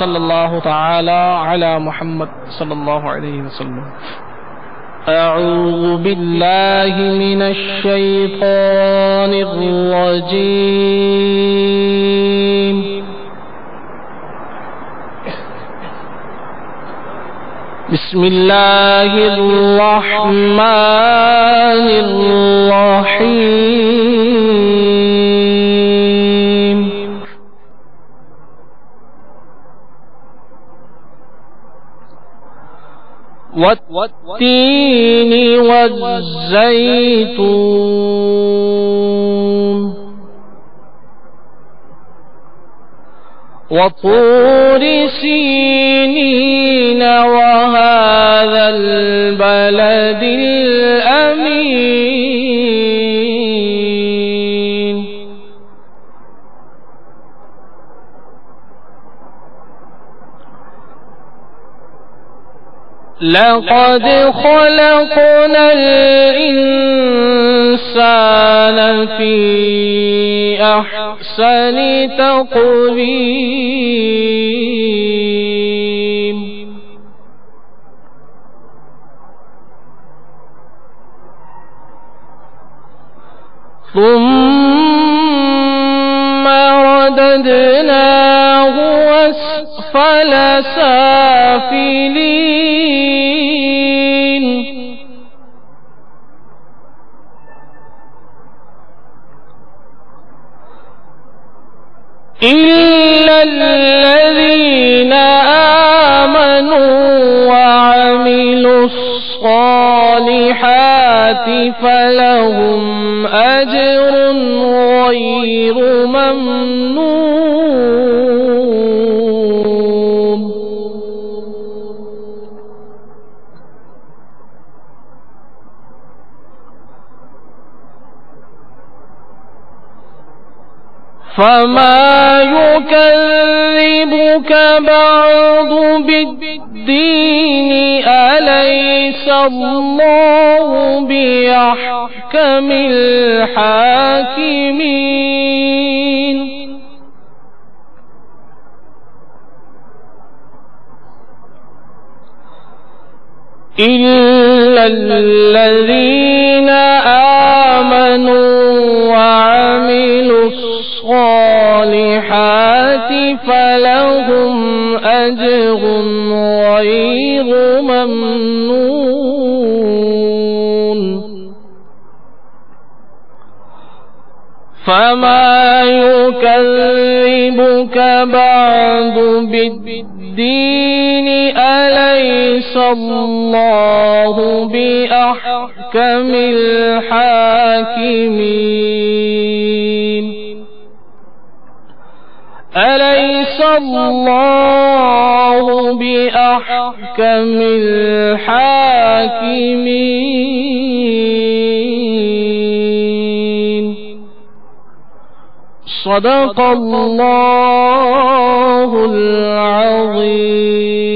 صلى الله تعالى على محمد صلى الله عليه وسلم. أعوذ بالله من الشيطان الرجيم. بسم الله الرحمن الرحيم. والتين والزيتون وطور سينين وهذا البلد الأمين. لقد خلقنا الإنسان في أحسن تقويم. ثم رددناه أسفل سافلين. إلا الذين آمنوا وعملوا الصالحات فلهم أجر غير ممنون. فما يكذبك بعد بالدين أليس الله بأحكم الحاكمين. إلا الذين آمنوا وعملوا الصالحات فلهم أجر غير ممنون. فما يكذبك بعد بالدين أليس الله بأحكم الحاكمين. أليس الله بأحكم الحاكمين. صدق الله العظيم.